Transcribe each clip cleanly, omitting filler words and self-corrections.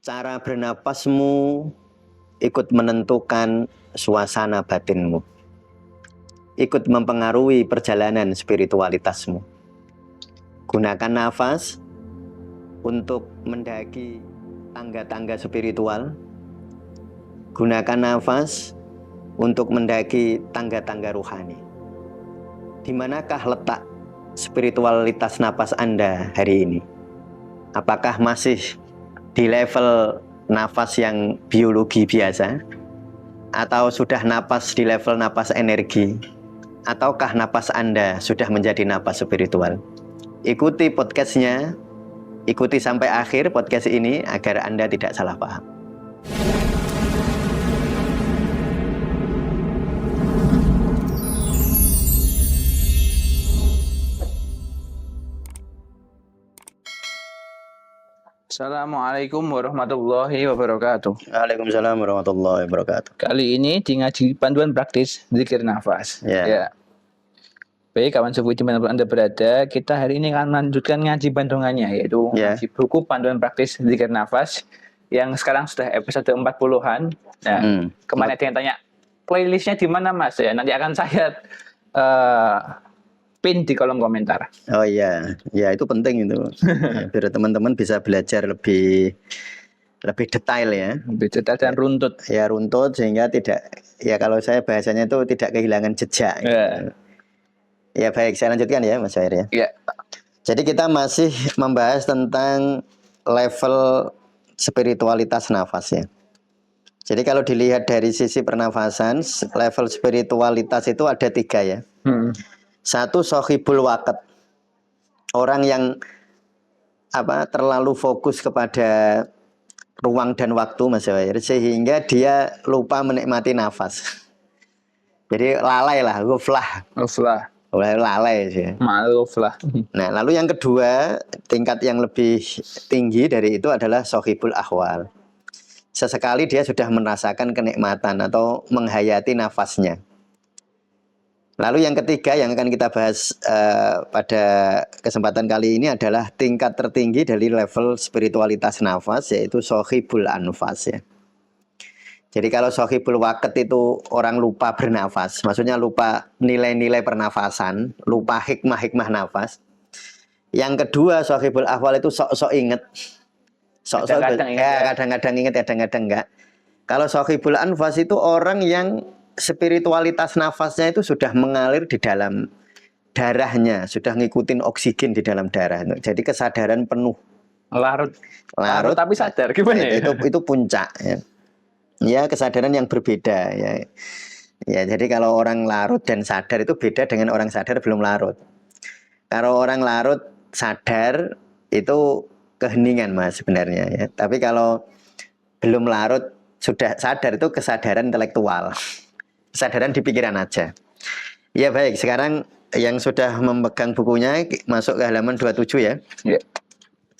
Cara bernapasmu ikut menentukan suasana batinmu, ikut mempengaruhi perjalanan spiritualitasmu. Gunakan nafas untuk mendaki tangga-tangga spiritual. Gunakan nafas untuk mendaki tangga-tangga rohani. Di manakah letak spiritualitas napas Anda hari ini? Apakah masih di level nafas yang biologi biasa? Atau sudah napas di level napas energi? Ataukah napas Anda sudah menjadi napas spiritual? Ikuti podcastnya, ikuti sampai akhir podcast ini agar Anda tidak salah paham. Assalamualaikum warahmatullahi wabarakatuh. Waalaikumsalam warahmatullahi wabarakatuh. Kali ini di ngaji panduan praktis zikir nafas. Ya. Baik kawan sepuh dimanapun Anda berada, kita hari ini akan melanjutkan ngaji panduannya, yaitu ngaji buku panduan praktis zikir nafas yang sekarang sudah episode 40-an. Nah, kemarin ada yang tanya playlistnya di mana Mas? Ya, nanti akan saya pin di kolom komentar. Oh iya, ya itu penting itu. Ya, biar teman-teman bisa belajar lebih detail ya. Lebih detail dan runtut. Ya runtut sehingga tidak, ya kalau saya bahasanya itu tidak kehilangan jejak. Ya baik, saya lanjutkan ya Mas Fair ya. Ya. Jadi kita masih membahas tentang level spiritualitas nafas ya. Jadi kalau dilihat dari sisi pernafasan, level spiritualitas itu ada 3 ya. Satu, sohibul waqt, orang yang terlalu fokus kepada ruang dan waktu Mas Fair, sehingga dia lupa menikmati nafas. Jadi lalai lah, ghaflah. Lalai sih. Ma'ruf lah. Nah, lalu yang kedua, tingkat yang lebih tinggi dari itu adalah sohibul ahwal. Sesekali dia sudah merasakan kenikmatan atau menghayati nafasnya. Lalu yang ketiga yang akan kita bahas pada kesempatan kali ini adalah tingkat tertinggi dari level spiritualitas nafas, yaitu sohibul anfas ya. Jadi kalau sohibul waqt itu orang lupa bernafas, maksudnya lupa nilai-nilai pernafasan, lupa hikmah-hikmah nafas. Yang kedua, sohibul ahwal itu sok-sok inget. Kadang-kadang inget ya. Kadang-kadang inget, kadang-kadang enggak. Kalau sohibul anfas itu orang yang spiritualitas nafasnya itu sudah mengalir di dalam darahnya, sudah ngikutin oksigen di dalam darah. Jadi kesadaran penuh. Larut tapi sadar gimana ya? Itu puncak ya. Ya, kesadaran yang berbeda ya. Ya, jadi kalau orang larut dan sadar itu beda dengan orang sadar belum larut. Kalau orang larut sadar itu keheningan Mas sebenarnya ya. Tapi kalau belum larut sudah sadar itu kesadaran intelektual. Kesadaran di pikiran aja. Ya baik, sekarang yang sudah memegang bukunya masuk ke halaman 27 ya.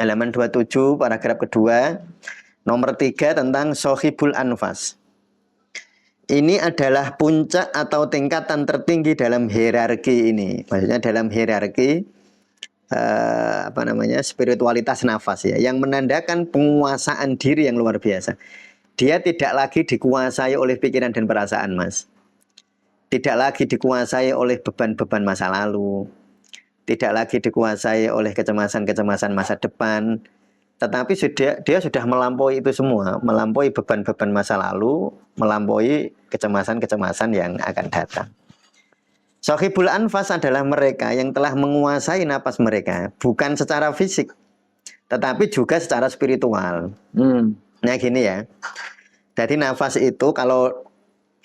Halaman 27 paragraf kedua. Nomor 3 tentang sohibul anfas. Ini adalah puncak atau tingkatan tertinggi dalam hierarki ini. Maksudnya dalam hierarki spiritualitas nafas ya, yang menandakan penguasaan diri yang luar biasa. Dia tidak lagi dikuasai oleh pikiran dan perasaan, Mas. Tidak lagi dikuasai oleh beban-beban masa lalu. Tidak lagi dikuasai oleh kecemasan-kecemasan masa depan. Tetapi dia sudah melampaui itu semua, melampaui beban-beban masa lalu, melampaui kecemasan-kecemasan yang akan datang. Sohibul anfas adalah mereka yang telah menguasai napas mereka, bukan secara fisik, tetapi juga secara spiritual. Nah gini ya, jadi nafas itu kalau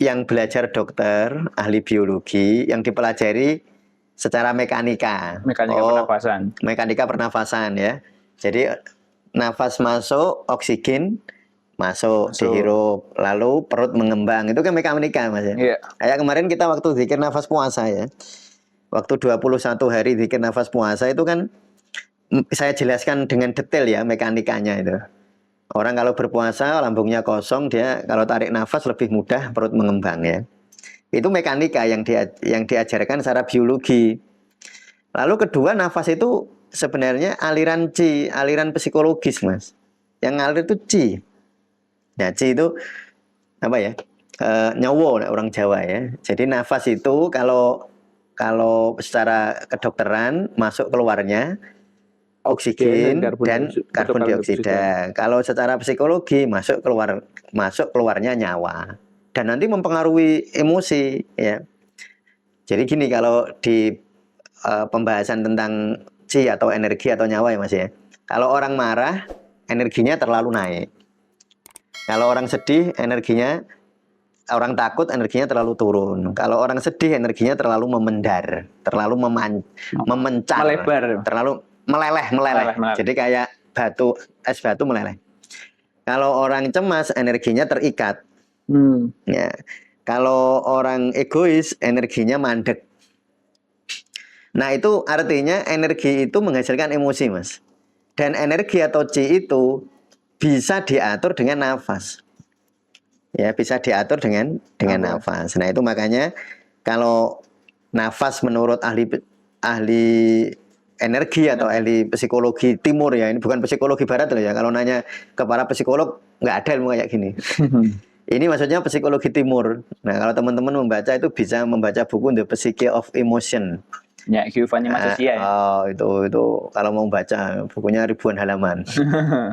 yang belajar dokter, ahli biologi, yang dipelajari secara mekanika. Pernafasan. Mekanika pernafasan ya. Jadi nafas masuk, oksigen masuk, dihirup, lalu perut mengembang. Itu kan mekanika Mas ya. Yeah. Kayak kemarin kita waktu zikir nafas puasa ya. Waktu 21 hari zikir nafas puasa itu kan saya jelaskan dengan detail ya mekanikanya itu. Orang kalau berpuasa lambungnya kosong, dia kalau tarik nafas lebih mudah perut mengembang ya. Itu mekanika yang diajarkan secara biologi. Lalu kedua, nafas itu sebenarnya aliran chi, aliran psikologis Mas. Yang ngalir itu chi. Nah, Ci itu apa ya? Nyowo orang Jawa ya. Jadi nafas itu kalau secara kedokteran masuk keluarnya oksigen dan karbon dioksida. Kalau secara psikologi masuk keluarnya nyawa. Dan nanti mempengaruhi emosi ya. Jadi gini, kalau di pembahasan tentang chi atau energi atau nyawa ya Mas ya. Kalau orang marah energinya terlalu naik. Kalau orang sedih energinya, orang takut energinya terlalu turun. Kalau orang sedih energinya terlalu memendar, terlalu memencar, melebar, terlalu meleleh. Jadi kayak es batu meleleh. Kalau orang cemas energinya terikat. Ya. Kalau orang egois energinya mandek. Nah, itu artinya energi itu menghasilkan emosi, Mas. Dan energi atau chi itu bisa diatur dengan nafas. Ya, bisa diatur dengan nafas. Nah, itu makanya kalau nafas menurut ahli energi atau ahli psikologi timur ya, ini bukan psikologi barat loh ya. Kalau nanya ke para psikolog nggak ada ilmu kayak gini. Ini maksudnya psikologi timur. Nah, kalau teman-teman membaca itu bisa membaca buku The Psyche of Emotion. Ya, Giovanni Massacia ya. Oh, itu kalau mau baca bukunya ribuan halaman.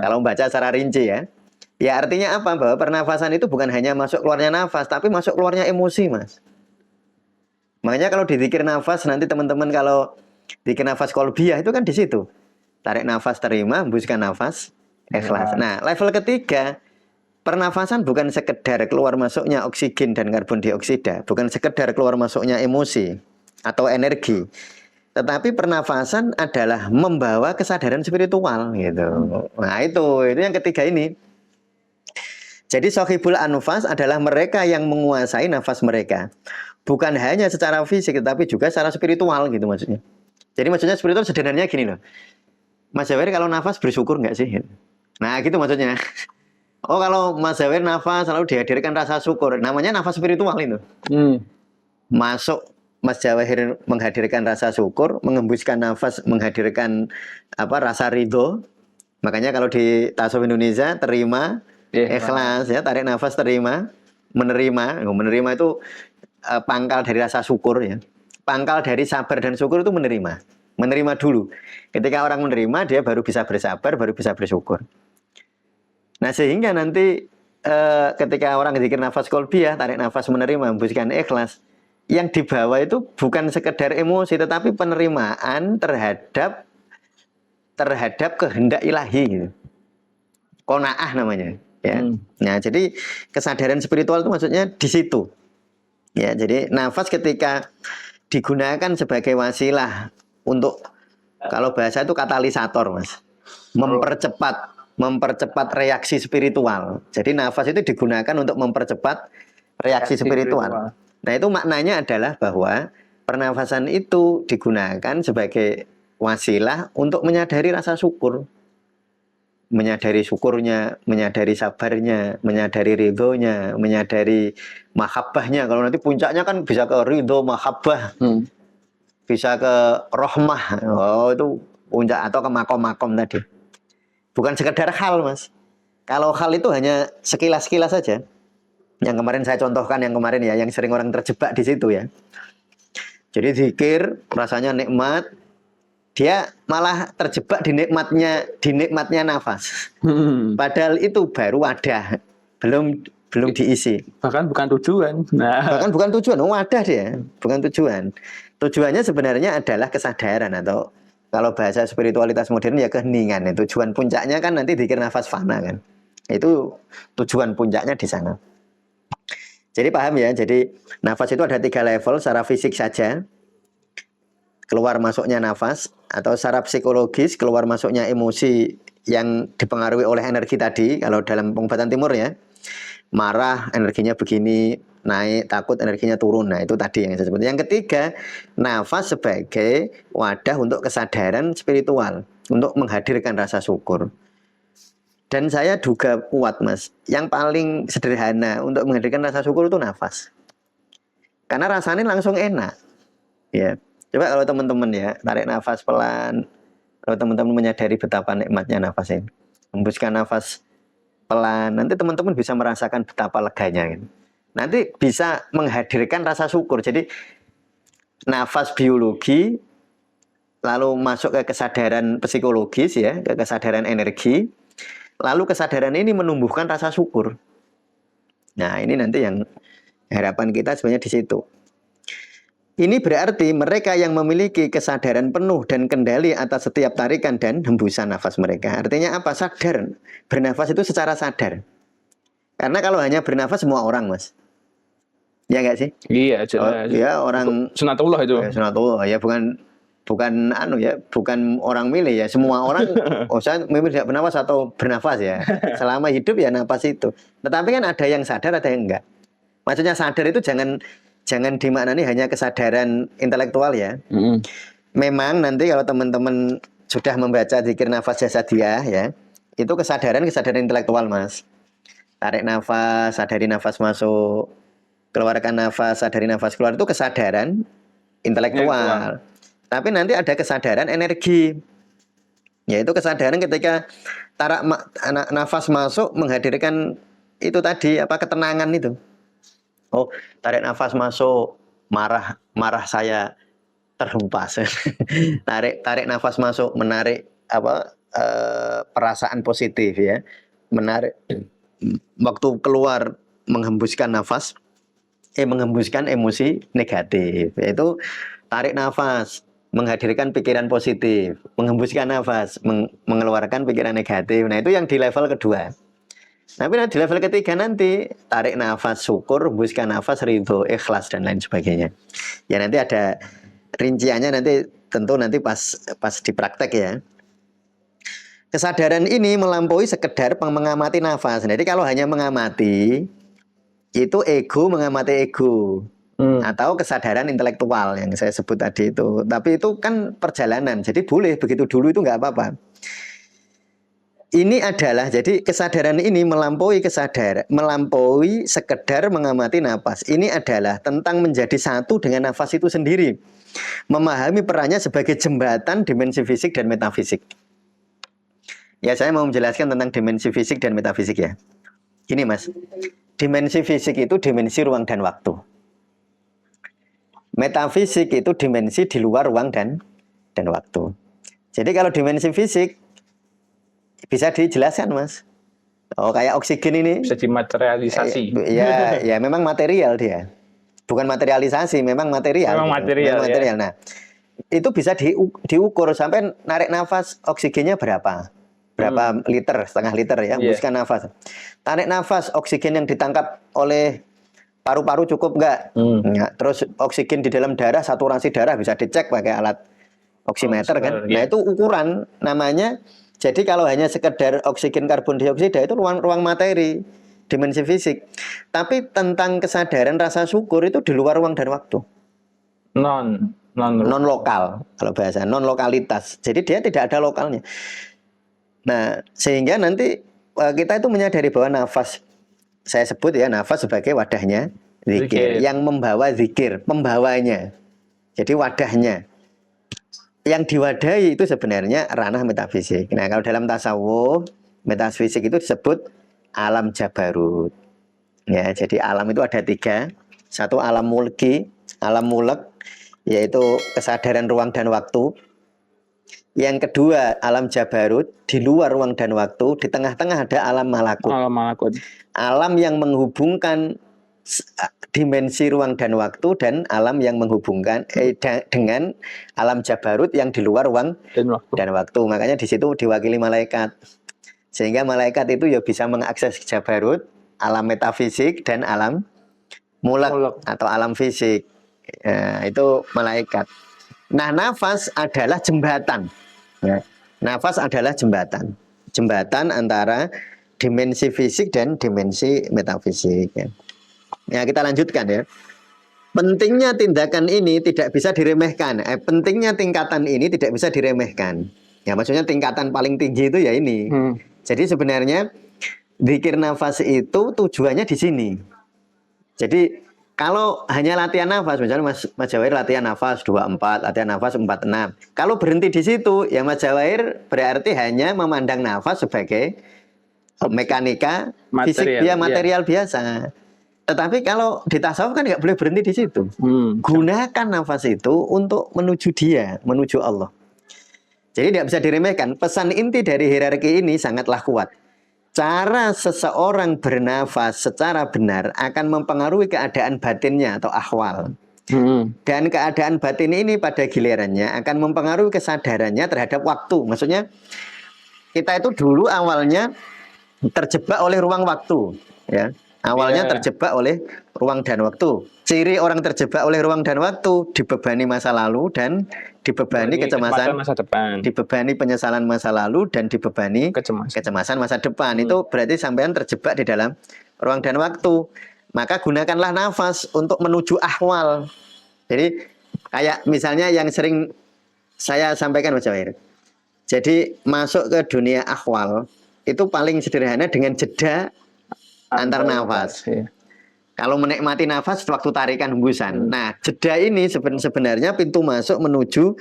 Kalau membaca secara rinci ya. Ya artinya apa? Bahwa pernafasan itu bukan hanya masuk keluarnya nafas, tapi masuk keluarnya emosi, Mas. Makanya kalau dizikir nafas, nanti teman-teman kalau zikir nafas kolbiyah itu kan di situ. Tarik nafas, terima, hembuskan nafas, ikhlas. Nah, level ketiga, pernafasan bukan sekedar keluar masuknya oksigen dan karbon dioksida, bukan sekedar keluar masuknya emosi atau energi. Tetapi pernafasan adalah membawa kesadaran spiritual gitu. Nah, itu yang ketiga ini. Jadi sohibul anfas adalah mereka yang menguasai nafas mereka. Bukan hanya secara fisik, tetapi juga secara spiritual gitu maksudnya. Jadi maksudnya spiritual sederhananya gini loh. Mas Jawir kalau nafas bersyukur nggak sih? Nah gitu maksudnya. Oh kalau Mas Jawir nafas selalu dihadirkan rasa syukur. Namanya nafas spiritual itu. Masuk Mas Jawir menghadirkan rasa syukur, mengembuskan nafas menghadirkan rasa ridho. Makanya kalau di tasawuf Indonesia terima, ikhlas ya, tarik nafas terima, menerima. Menerima itu pangkal dari rasa syukur ya. Pangkal dari sabar dan syukur itu menerima. Menerima dulu. Ketika orang menerima, dia baru bisa bersabar, baru bisa bersyukur. Nah, sehingga nanti ketika orang zikir nafas kolbiyah, tarik nafas menerima, hembuskan ikhlas, yang dibawa itu bukan sekedar emosi, tetapi penerimaan terhadap kehendak ilahi gitu. Qanaah namanya ya. Nah, jadi kesadaran spiritual itu maksudnya di situ. Ya, jadi nafas ketika digunakan sebagai wasilah untuk, kalau bahasa itu katalisator, Mas. Mempercepat reaksi spiritual. Jadi nafas itu digunakan untuk mempercepat reaksi spiritual. Nah, itu maknanya adalah bahwa pernafasan itu digunakan sebagai wasilah untuk menyadari rasa syukur. Menyadari syukurnya, menyadari sabarnya, menyadari ridhonya, menyadari mahabbahnya. Kalau nanti puncaknya kan bisa ke ridho, mahabbah, bisa ke rohmah. Oh, itu puncak, atau ke makom-makom tadi. Bukan sekedar hal, Mas. Kalau hal itu hanya sekilas-sekilas saja. Yang kemarin saya contohkan, yang sering orang terjebak di situ ya. Jadi zikir, rasanya nikmat, dia malah terjebak di nikmatnya nafas. Padahal itu baru wadah, belum diisi. Bahkan bukan tujuan. Bahkan bukan tujuan, wadah dia, bukan tujuan. Tujuannya sebenarnya adalah kesadaran, atau kalau bahasa spiritualitas modern ya keheningan. Tujuan puncaknya kan nanti zikir nafas fana kan. Itu tujuan puncaknya di sana. Jadi paham ya, jadi nafas itu ada 3 level secara fisik saja. Keluar masuknya nafas, atau secara psikologis keluar masuknya emosi yang dipengaruhi oleh energi tadi. Kalau dalam pengobatan timur ya, marah energinya begini, naik, takut energinya turun. Nah, itu tadi yang saya sebut. Yang ketiga, nafas sebagai wadah untuk kesadaran spiritual, untuk menghadirkan rasa syukur. Dan saya duga kuat, Mas, yang paling sederhana untuk menghadirkan rasa syukur itu nafas. Karena rasanya langsung enak. Ya. Coba kalau teman-teman ya, tarik nafas pelan. Kalau teman-teman menyadari betapa nikmatnya nafas ini. Hembuskan nafas pelan. Nanti teman-teman bisa merasakan betapa leganya. Gitu. Nanti bisa menghadirkan rasa syukur. Jadi nafas biologi, lalu masuk ke kesadaran psikologis ya, ke kesadaran energi. Lalu kesadaran ini menumbuhkan rasa syukur. Nah, ini nanti yang harapan kita sebenarnya di situ. Ini berarti mereka yang memiliki kesadaran penuh dan kendali atas setiap tarikan dan hembusan nafas mereka. Artinya apa? Sadar. Bernafas itu secara sadar. Karena kalau hanya bernafas semua orang, Mas. Ya enggak sih? Iya, jelas. Ya orang sunatullah itu. Sunatullah ya, bukan orang milih ya, semua orang saya memilih tidak bernafas atau bernafas ya. Selama hidup ya nafas itu. Tetapi kan ada yang sadar, ada yang enggak. Maksudnya sadar itu jangan dimaknani hanya kesadaran intelektual ya. Memang nanti kalau teman-teman sudah membaca zikir nafas jasadiyah ya, itu kesadaran intelektual, Mas. Tarik nafas, sadari nafas masuk, keluarkan nafas, sadari nafas keluar, itu kesadaran intelektual. Tapi nanti ada kesadaran energi. Yaitu kesadaran ketika tarik nafas masuk menghadirkan itu tadi ketenangan itu. Oh, tarik nafas masuk, marah saya terhempas. tarik nafas masuk, menarik perasaan positif ya. Menarik waktu keluar menghembuskan nafas, menghembuskan emosi negatif. Yaitu tarik nafas menghadirkan pikiran positif, menghembuskan nafas mengeluarkan pikiran negatif. Nah, itu yang di level kedua. Tapi di level ketiga nanti tarik nafas syukur, hembuskan nafas ridho, ikhlas dan lain sebagainya. Ya nanti ada rinciannya nanti tentu nanti pas dipraktek ya. Kesadaran ini melampaui sekedar mengamati nafas. Jadi kalau hanya mengamati itu ego mengamati ego. Atau kesadaran intelektual yang saya sebut tadi itu. Tapi itu kan perjalanan. Jadi boleh begitu dulu itu nggak apa-apa. Ini adalah jadi kesadaran ini melampaui sekedar mengamati nafas. Ini adalah tentang menjadi satu dengan nafas itu sendiri. Memahami perannya sebagai jembatan dimensi fisik dan metafisik. Ya, saya mau menjelaskan tentang dimensi fisik dan metafisik ya. Ini Mas, dimensi fisik itu dimensi ruang dan waktu. Metafisik itu dimensi di luar ruang dan waktu. Jadi kalau dimensi fisik bisa dijelaskan, Mas. Oh, kayak oksigen ini bisa dimaterialisasi. Ya memang material dia. Bukan materialisasi, memang material. Memang material. Ya. Nah, itu bisa diukur sampai narik nafas oksigennya berapa liter, setengah liter ya, hembuskan nafas. Tarik nafas oksigen yang ditangkap oleh paru-paru cukup enggak? Ya, terus oksigen di dalam darah, saturasi darah bisa dicek pakai alat oximeter kan. Nah, itu ukuran namanya. Jadi kalau hanya sekedar oksigen karbon dioksida itu ruang materi, dimensi fisik. Tapi tentang kesadaran rasa syukur itu di luar ruang dan waktu. Non lokal kalau bahasa, non lokalitas. Jadi dia tidak ada lokalnya. Nah, sehingga nanti kita itu menyadari bahwa nafas, saya sebut ya nafas sebagai wadahnya zikir. Yang membawa zikir, pembawanya. Jadi wadahnya. Yang diwadahi itu sebenarnya ranah metafisik. Nah, kalau dalam tasawuf, metafisik itu disebut alam jabarut. Ya, jadi alam itu ada 3. Satu alam mulki, alam mulek, yaitu kesadaran ruang dan waktu. Yang kedua alam jabarut, di luar ruang dan waktu. Di tengah-tengah ada alam malakut. Alam yang menghubungkan dimensi ruang dan waktu dan alam yang menghubungkan dengan alam jabarut yang di luar ruang dan waktu. Makanya di situ diwakili malaikat. Sehingga malaikat itu ya bisa mengakses jabarut, alam metafisik dan alam mulak atau alam fisik. Nah, itu malaikat. Nah, nafas adalah jembatan. Ya. Nafas adalah jembatan. Jembatan antara dimensi fisik dan dimensi metafisik. Ya. Ya, kita lanjutkan ya. Pentingnya tindakan ini tidak bisa diremehkan. Pentingnya tingkatan ini tidak bisa diremehkan. Ya, maksudnya tingkatan paling tinggi itu ya ini. Jadi sebenarnya zikir nafas itu tujuannya di sini. Jadi kalau hanya latihan nafas, misalnya Mas Jawair latihan nafas 24, latihan nafas 46. Kalau berhenti di situ, ya Mas Jawair berarti hanya memandang nafas sebagai mekanika, Material, fisik dia iya. material biasa. Tetapi kalau di tasawuf kan nggak boleh berhenti di situ. Gunakan nafas itu untuk menuju dia, menuju Allah. Jadi tidak bisa diremehkan. Pesan inti dari hierarki ini sangatlah kuat. Cara seseorang bernafas secara benar akan mempengaruhi keadaan batinnya atau ahwal. Dan keadaan batin ini pada gilirannya akan mempengaruhi kesadarannya terhadap waktu. Maksudnya kita itu dulu awalnya terjebak oleh ruang waktu, ya. Awalnya terjebak oleh ruang dan waktu. Ciri orang terjebak oleh ruang dan waktu dibebani masa lalu dan dibebani kecemasan masa depan. Dibebani penyesalan masa lalu dan dibebani kecemasan masa depan. Itu berarti sampean terjebak di dalam ruang dan waktu. Maka gunakanlah nafas untuk menuju ahwal. Jadi kayak misalnya yang sering saya sampaikan Mas Jawahir. Jadi masuk ke dunia ahwal itu paling sederhana dengan jeda antar nafas. Ya. Kalau menikmati nafas waktu tarikan hembusan. Nah, jeda ini sebenarnya pintu masuk menuju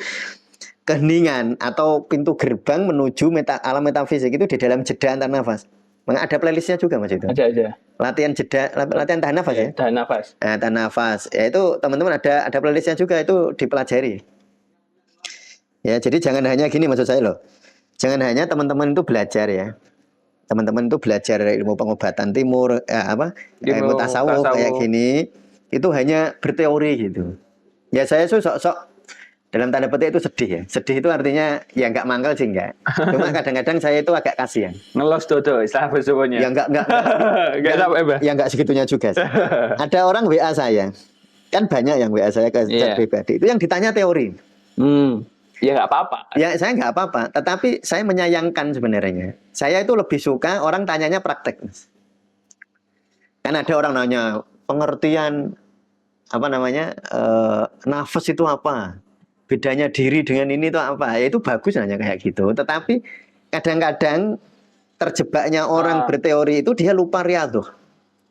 keheningan atau pintu gerbang menuju alam metafisik itu di dalam jeda antar nafas. Ada playlistnya juga Mas itu. Ada. Latihan jeda, latihan tahan nafas ya. Tahan nafas. Nah, tahan nafas. Ya itu teman-teman ada playlistnya juga, itu dipelajari. Ya, jadi jangan hanya gini maksud saya loh. Jangan hanya teman-teman itu belajar ya. Teman-teman itu belajar ilmu pengobatan timur, ilmu tasawuf kayak gini, itu hanya berteori gitu. Ya saya sok-sok dalam tanda petik itu sedih ya. Sedih itu artinya ya nggak mangkal sih enggak. Cuma kadang-kadang saya itu agak kasihan. Ngelos dodo istilah bahasanya. Ya enggak segitunya juga sih. Ada orang WA saya. Kan banyak yang WA saya ke chat pribadi. Itu yang ditanya teori. Ya nggak apa-apa. Ya saya nggak apa-apa, tetapi saya menyayangkan sebenarnya. Saya itu lebih suka orang tanyanya praktek. Kan ada orang nanya pengertian nafas itu apa? Bedanya diri dengan ini itu apa? Ya itu bagus nanya kayak gitu. Tetapi kadang-kadang terjebaknya orang berteori itu dia lupa riyadhah.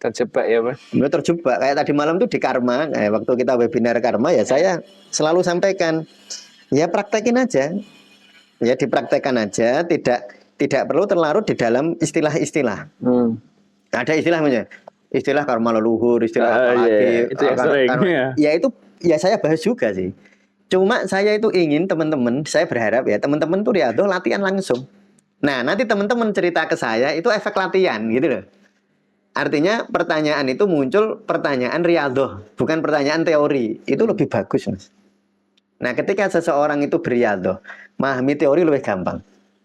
Terjebak ya Mas? Dia terjebak. Kayak tadi malam tuh di karma, waktu kita webinar karma ya saya selalu sampaikan. Ya praktekin aja, ya dipraktekkan aja, tidak perlu terlarut di dalam istilah-istilah. Ada istilahnya, istilah karma leluhur, istilah apa lagi, itu yang sering. Ya itu ya saya bahas juga sih. Cuma saya itu ingin teman-teman, saya berharap ya teman-teman tuh riyadhah latihan langsung. Nah nanti teman-teman cerita ke saya itu efek latihan gitu loh. Artinya pertanyaan itu muncul pertanyaan riyadhah, bukan pertanyaan teori. Itu lebih bagus Mas. Nah ketika seseorang itu berriyadhah, memahami teori lebih gampang.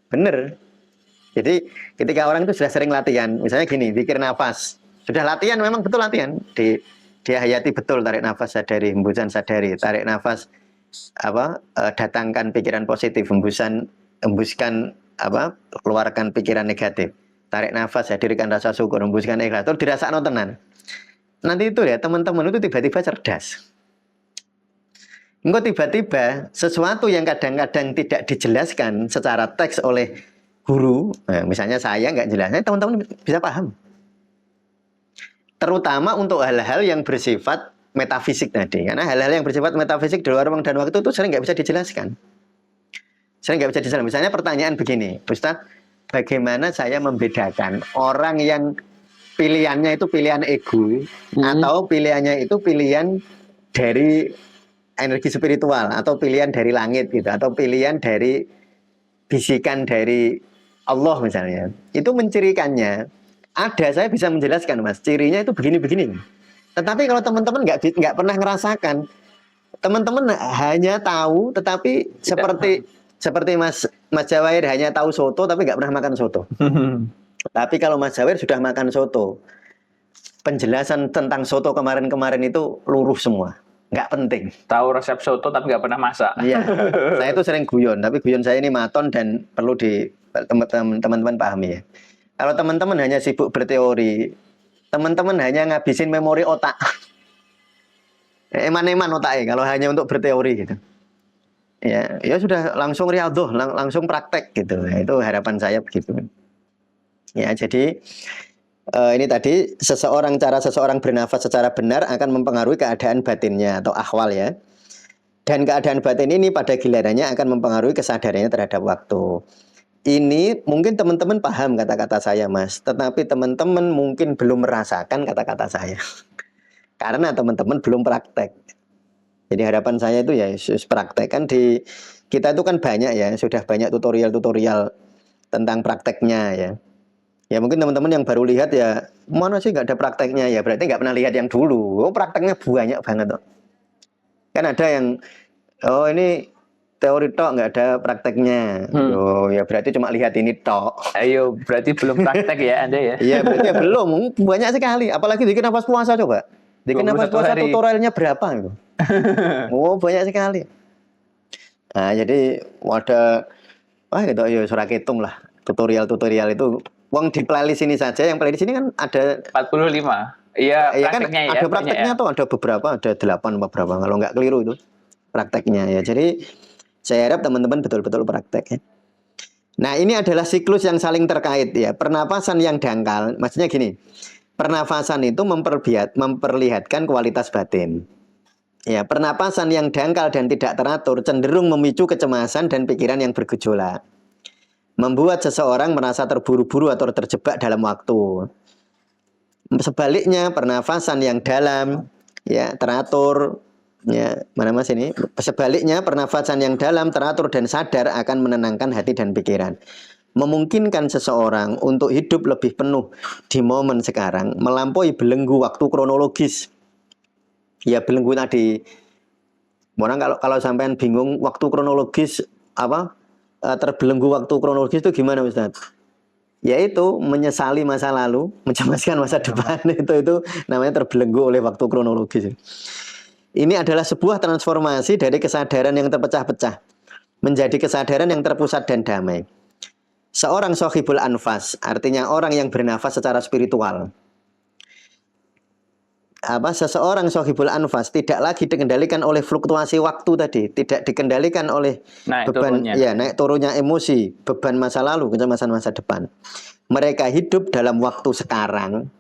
Bener. Jadi ketika orang itu sudah sering latihan, misalnya gini, zikir nafas. Sudah latihan, memang betul latihan. Dia hayati betul, tarik nafas sadari, hembusan sadari. Tarik nafas, datangkan pikiran positif, hembuskan, keluarkan pikiran negatif. Tarik nafas, hadirkan rasa syukur, hembuskan ikhlas. Terus dirasakno tenan. Nanti itu ya, teman-teman itu tiba-tiba cerdas. Engkau tiba-tiba sesuatu yang kadang-kadang tidak dijelaskan secara teks oleh guru, misalnya saya nggak jelasnya, teman-teman bisa paham. Terutama untuk hal-hal yang bersifat metafisik tadi, karena hal-hal yang bersifat metafisik di luar ruang dan waktu itu sering nggak bisa dijelaskan. Sering nggak bisa dijelaskan. Misalnya pertanyaan begini, Ustaz, bagaimana saya membedakan orang yang pilihannya itu pilihan ego atau pilihannya itu pilihan dari energi spiritual atau pilihan dari langit gitu atau pilihan dari bisikan dari Allah misalnya. Itu mencirikannya ada, saya bisa menjelaskan Mas, cirinya itu begini-begini. Tetapi kalau teman-teman nggak pernah ngerasakan, teman-teman hanya tahu tetapi seperti Mas Jawahir hanya tahu soto tapi nggak pernah makan soto. Tapi kalau Mas Jawahir sudah makan soto, penjelasan tentang soto kemarin-kemarin itu luruh semua. Nggak penting. Tahu resep soto tapi nggak pernah masak. Iya. Saya itu sering guyon, tapi guyon saya ini maton dan perlu teman-teman pahami ya. Kalau teman-teman hanya sibuk berteori, teman-teman hanya ngabisin memori otak. Eman-eman otaknya kalau hanya untuk berteori gitu. Ya sudah langsung riyadhah, langsung praktek gitu. Itu harapan saya begitu. Ya, jadi ini tadi cara seseorang bernafas secara benar akan mempengaruhi keadaan batinnya atau ahwal ya. Dan keadaan batin ini pada gilirannya akan mempengaruhi kesadarannya terhadap waktu. ini mungkin teman-teman paham kata-kata saya, Mas. Tetapi teman-teman mungkin belum merasakan kata-kata saya. Karena teman-teman belum praktek. Jadi harapan saya itu ya praktek. Kan di kita itu kan banyak ya, sudah banyak tutorial-tutorial tentang prakteknya ya. Ya mungkin teman-teman yang baru lihat ya, mana sih nggak ada prakteknya ya, berarti nggak pernah lihat yang dulu. Oh, prakteknya banyak banget tuh. Kan ada yang, oh ini teori tok nggak ada prakteknya. Oh ya berarti cuma lihat ini tok. Ayo, berarti belum praktek ya Anda ya? Iya berarti ya belum, banyak sekali. Apalagi bikin nafas puasa coba. Bikin nafas 21 puasa hari. tutorialnya berapa gitu. Oh banyak sekali. Nah jadi ada, wah gitu ya surat hitung lah. Tutorial-tutorial itu. Wong di playlist ini saja, yang playlist ini kan ada 45. Iya, ya kan prakteknya ya. ada banyak prakteknya ya. tuh, ada beberapa, ada 8 apa berapa kalau nggak keliru itu prakteknya ya. Jadi saya harap teman-teman betul-betul praktek ya. Nah ini adalah siklus yang saling terkait ya. Pernapasan yang dangkal, maksudnya gini, pernafasan itu memperlihatkan kualitas batin. Ya, pernapasan yang dangkal dan tidak teratur cenderung memicu kecemasan dan pikiran yang bergejolak, membuat seseorang merasa terburu-buru atau terjebak dalam waktu. Sebaliknya, pernafasan yang dalam, ya teratur, ya mana mas ini? Sebaliknya, pernafasan yang dalam, teratur dan sadar akan menenangkan hati dan pikiran, memungkinkan seseorang untuk hidup lebih penuh di momen sekarang, melampaui belenggu waktu kronologis. Ya belenggu tadi. Orang kalau sampean bingung waktu kronologis apa terbelenggu waktu kronologis itu gimana Ustaz? Yaitu menyesali masa lalu, mencemaskan masa depan itu namanya terbelenggu oleh waktu kronologis. Ini adalah sebuah transformasi dari kesadaran yang terpecah-pecah menjadi kesadaran yang terpusat dan damai. Seorang sohibul anfas, artinya orang yang bernafas secara spiritual. Seseorang sohibul anfas tidak lagi dikendalikan oleh fluktuasi waktu tadi, tidak dikendalikan oleh beban naik turunnya emosi, beban masa lalu, kecemasan masa depan. Mereka hidup dalam waktu sekarang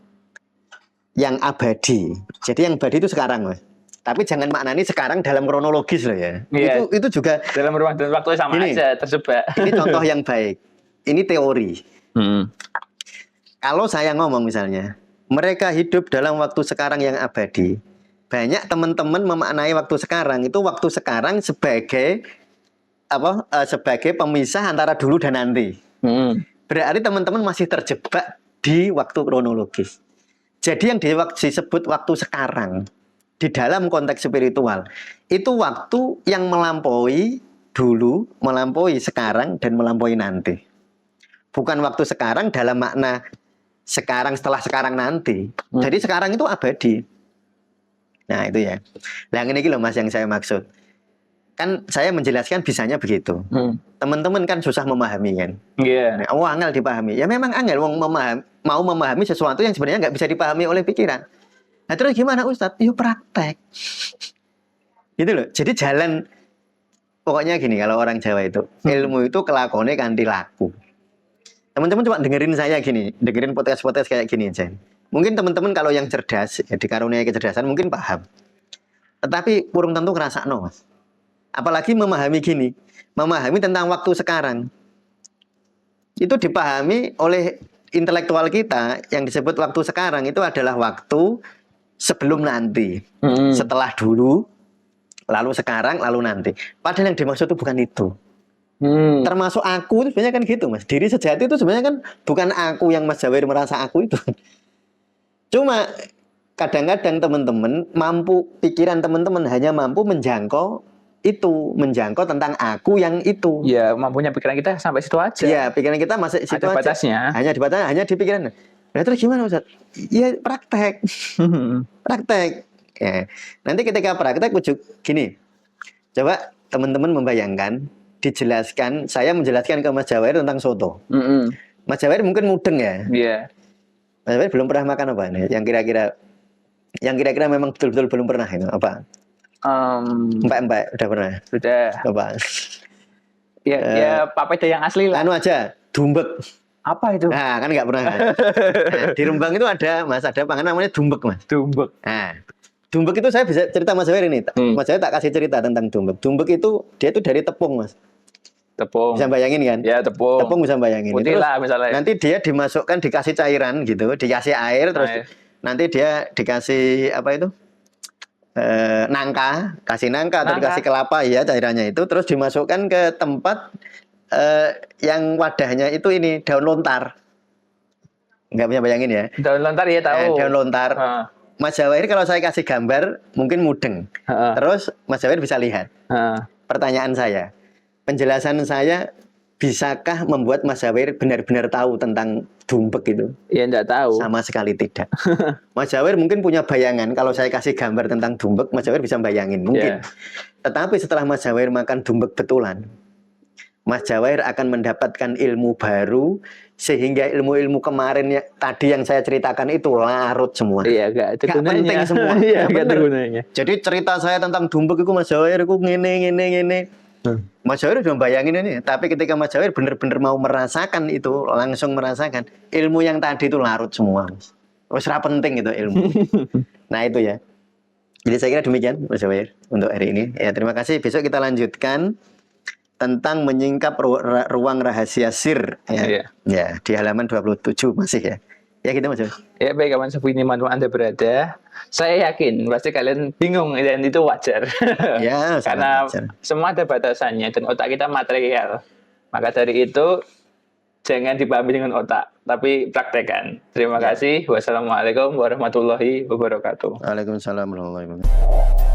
yang abadi. Jadi yang abadi itu sekarang, Mas. Tapi jangan maknani sekarang dalam kronologis loh ya. Itu juga dalam ruang dan waktu sama ini, aja terjebak. Ini contoh yang baik. Ini teori. Kalau saya ngomong misalnya, mereka hidup dalam waktu sekarang yang abadi. Banyak teman-teman memaknai waktu sekarang itu waktu sekarang sebagai sebagai pemisah antara dulu dan nanti. Berarti teman-teman masih terjebak di waktu kronologis. Jadi yang disebut waktu sekarang di dalam konteks spiritual itu waktu yang melampaui dulu, melampaui sekarang dan melampaui nanti. Bukan waktu sekarang dalam makna sekarang setelah sekarang nanti. Jadi sekarang itu abadi. Nah itu ya. Nah ini loh Mas yang saya maksud. Kan saya menjelaskan bisanya begitu. Teman-teman kan susah memahami kan. Nah, angel dipahami. Ya memang angel mau memahami sesuatu yang sebenarnya nggak bisa dipahami oleh pikiran. Nah terus gimana Ustadz? Yuk praktek. Gitu loh. Jadi jalan. Pokoknya gini kalau orang Jawa itu. Ilmu itu kelakonnya kanthi laku. Teman-teman coba dengerin saya gini, dengerin podcast-podcast kayak gini aja. Mungkin teman-teman kalau yang cerdas, ya dikaruniai kecerdasan mungkin paham. Tetapi kurang tentu ngerasakno, Mas. Apalagi memahami gini, memahami tentang waktu sekarang. Itu dipahami oleh intelektual kita yang disebut waktu sekarang itu adalah waktu sebelum nanti. Setelah dulu, lalu sekarang, lalu nanti. Padahal yang dimaksud itu bukan itu. Termasuk aku itu sebenarnya kan gitu Mas. Diri sejati itu sebenarnya kan bukan aku yang Mas Jawir merasa aku itu. Cuma kadang-kadang teman-teman mampu, pikiran teman-teman hanya mampu menjangkau itu, menjangkau tentang aku yang itu. Ya, mampunya pikiran kita sampai situ aja. Ya, pikiran kita masih situ ada aja. Batasnya. Hanya di batasnya, hanya di pikiran. Nah, terus gimana Ustaz? Ya praktek. Praktek. Ya. Nanti ketika praktek ujuk gini. Coba teman-teman membayangkan, dijelaskan, saya menjelaskan ke Mas Jawair tentang soto. Mas Jawair mungkin mudeng ya. Mas Jawair belum pernah makan apa nih? Yang kira-kira memang betul-betul belum pernah itu apa? Mbak udah pernah. Sudah. Apa? Ya papeda yang asli lah. Anu aja, dumbek. Apa itu? Nah, kan nggak pernah. Nah, di Rembang itu ada panganan namanya dumbek, Mas. Dumbek. Nah, dumbek itu saya bisa cerita Mas Jawair ini. Mas Jawair tak kasih cerita tentang dumbek. Dumbek itu dia itu dari tepung, Mas. Tepung. Bisa bayangin kan? Ya, tepung. Tepung bisa bayangin. Putih Terus lah misalnya. nanti dia dimasukkan, dikasih cairan gitu, dikasih air, terus Air. nanti dia dikasih apa itu? Nangka, kasih nangka atau Nangka. dikasih kelapa ya cairannya itu, terus dimasukkan ke tempat yang wadahnya itu ini daun lontar. Nggak bisa bayangin ya. Daun lontar ya tahu. Daun lontar. Mas Jawair kalau saya kasih gambar mungkin mudeng. Terus Mas Jawair bisa lihat. Pertanyaan saya, penjelasan saya, bisakah membuat Mas Jawair benar-benar tahu tentang dumbek itu? Ya enggak tahu. Sama sekali tidak. Mas Jawair mungkin punya bayangan, kalau saya kasih gambar tentang dumbek, Mas Jawair bisa bayangin mungkin. Tetapi setelah Mas Jawair makan dumbek betulan, Mas Jawair akan mendapatkan ilmu baru, sehingga ilmu-ilmu kemarin tadi yang saya ceritakan itu larut semua. Iya, gak penting semua. Iya, gak ada gunanya. Jadi cerita saya tentang dumbek itu Mas Jawair itu ngene. Mas Jawair udah bayangin ini, tapi ketika Mas Jawair benar-benar mau merasakan itu, langsung merasakan, ilmu yang tadi itu larut semua. Wes ra penting itu ilmu. Nah itu ya. Jadi saya kira demikian Mas Jawair untuk hari ini. Ya terima kasih. Besok kita lanjutkan tentang menyingkap ruang rahasia sir ya. Ya, di halaman 27 masih ya. Ya gitu Mas. Ya baik kawan sepuh ini manapun Anda berada, saya yakin pasti kalian bingung dan itu wajar. Ya, karena wajar. Semua ada batasannya dan otak kita material. Maka dari itu jangan dipahami dengan otak, tapi praktekkan. Terima kasih. Wassalamualaikum warahmatullahi wabarakatuh. Waalaikumsalam warahmatullahi wabarakatuh.